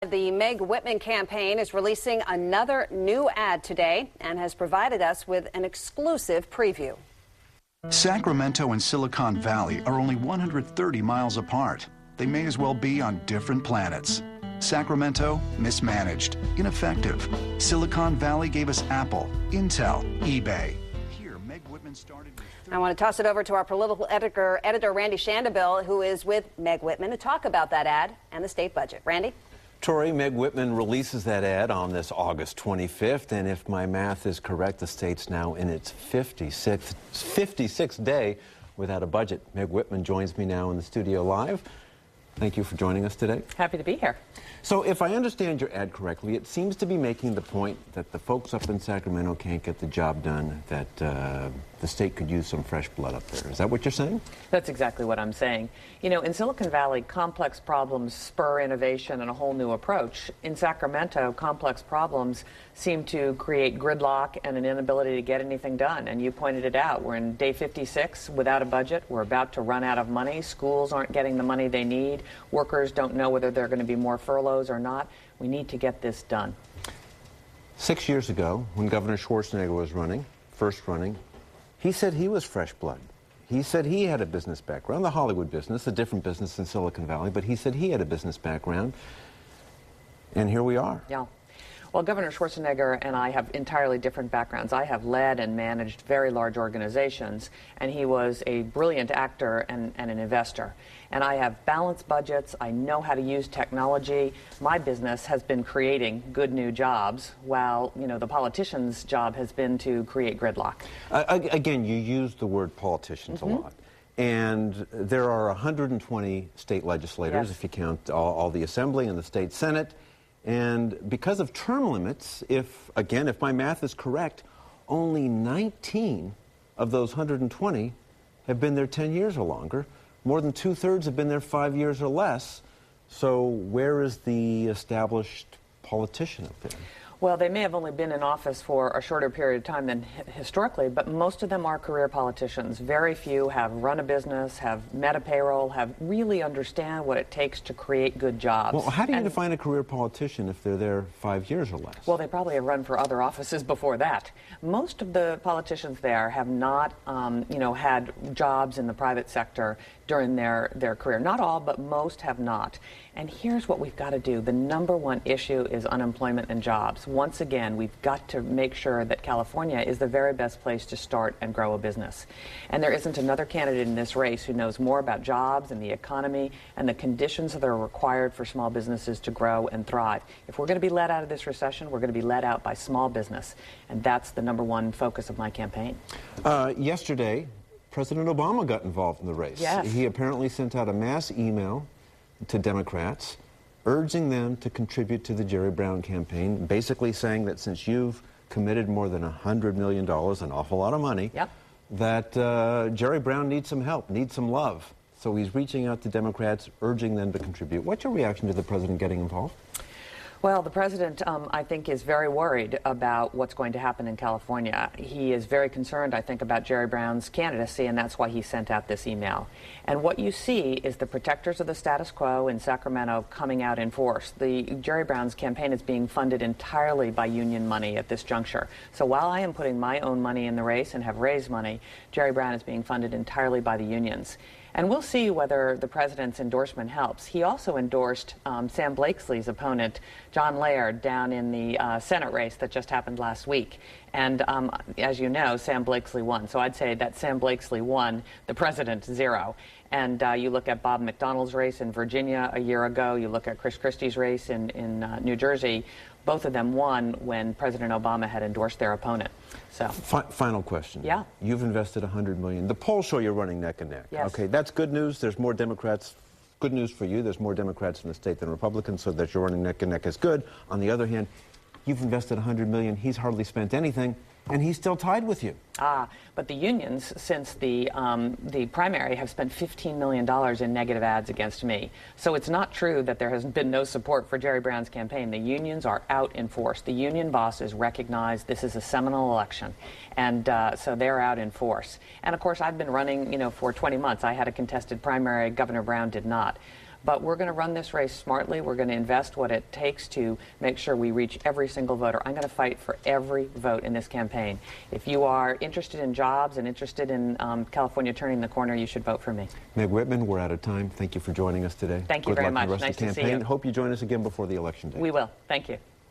The Meg Whitman campaign is releasing another new ad today and has provided us with an exclusive preview. Sacramento and Silicon Valley are only 130 miles apart. They may as well be on different planets. Sacramento, mismanaged, ineffective. Silicon Valley gave us Apple, Intel, eBay. Here, Meg Whitman started with... I want to toss it over to our political editor Randy Shandeville, who is with Meg Whitman, to talk about that ad and the state budget. Randy? Tori, Meg Whitman releases that ad on this August 25th, and if my math is correct, the state's now in its 56th day without a budget. Meg Whitman joins me now in the studio live. Thank you for joining us today. Happy to be here. So if I understand your ad correctly, it seems to be making the point that the folks up in Sacramento can't get the job done, that the state could use some fresh blood up there. Is that what you're saying? That's exactly what I'm saying. You know, in Silicon Valley, complex problems spur innovation and a whole new approach. In Sacramento, complex problems seem to create gridlock and an inability to get anything done. And you pointed it out. We're in day 56 without a budget. We're about to run out of money. Schools aren't getting the money they need. Workers don't know whether there are going to be more furloughs or not. We need to get this done. 6 years ago, when Governor Schwarzenegger was first running, he said he was fresh blood. He said he had a business background, the Hollywood business, a different business in Silicon Valley, but he said he had a business background, and here we are. Yeah. Well, Governor Schwarzenegger and I have entirely different backgrounds. I have led and managed very large organizations, and he was a brilliant actor and an investor. And I have balanced budgets. I know how to use technology. My business has been creating good new jobs, while, you know, the politician's job has been to create gridlock. Again, you used the word politicians a lot. And there are 120 state legislators, if you count all the Assembly and the state Senate. And because of term limits, if my math is correct, only 19 of those 120 have been there 10 years or longer. More than 2/3 have been there 5 years or less. So where is the established politician up there? Well, they may have only been in office for a shorter period of time than historically, but most of them are career politicians. Very few have run a business, have met a payroll, have really understand what it takes to create good jobs. Well, how do you define a career politician if they're there 5 years or less? Well, they probably have run for other offices before that. Most of the politicians there have not, had jobs in the private sector during their career. Not all, but most have not. And here's what we've got to do. The number one issue is unemployment and jobs. Once again, we've got to make sure that California is the very best place to start and grow a business. And there isn't another candidate in this race who knows more about jobs and the economy and the conditions that are required for small businesses to grow and thrive. If we're going to be led out of this recession, we're going to be led out by small business. And that's the number one focus of my campaign. Yesterday, President Obama got involved in the race. Yes. He apparently sent out a mass email to Democrats urging them to contribute to the Jerry Brown campaign, basically saying that since you've committed more than $100 million, an awful lot of money, that Jerry Brown needs some help, needs some love. So he's reaching out to Democrats, urging them to contribute. What's your reaction to the president getting involved? Well, the president, I think, is very worried about what's going to happen in California. He is very concerned, I think, about Jerry Brown's candidacy, and that's why he sent out this email. And what you see is the protectors of the status quo in Sacramento coming out in force. The Jerry Brown's campaign is being funded entirely by union money at this juncture. So while I am putting my own money in the race and have raised money, Jerry Brown is being funded entirely by the unions. And we'll see whether the president's endorsement helps. He also endorsed Sam Blakeslee's opponent, John Laird, down in the Senate race that just happened last week. And as you know, Sam Blakeslee won. So I'd say that Sam Blakeslee won, the president 0. And you look at Bob McDonnell's race in Virginia a year ago, you look at Chris Christie's race in New Jersey, both of them won when President Obama had endorsed their opponent. So, final question. Yeah. You've invested $100 million. The polls show you're running neck and neck. Yes. Okay, that's good news. There's more Democrats. Good news for you. There's more Democrats in the state than Republicans, so that you're running neck and neck is good. On the other hand, you've invested $100 million. He's hardly spent anything, and he's still tied with you. But the unions, since the primary, have spent $15 million in negative ads against me. So it's not true that there has been no support for Jerry Brown's campaign. The unions are out in force. The union bosses recognize this is a seminal election, and so they're out in force. And of course, I've been running, for 20 months. I had a contested primary. Governor Brown did not. But we're going to run this race smartly. We're going to invest what it takes to make sure we reach every single voter. I'm going to fight for every vote in this campaign. If you are interested in jobs and interested in California turning the corner, you should vote for me. Meg Whitman, we're out of time. Thank you for joining us today. Thank you very much. Good luck in the rest Nice of the to see campaign. you. Hope you join us again before the election day. We will. Thank you.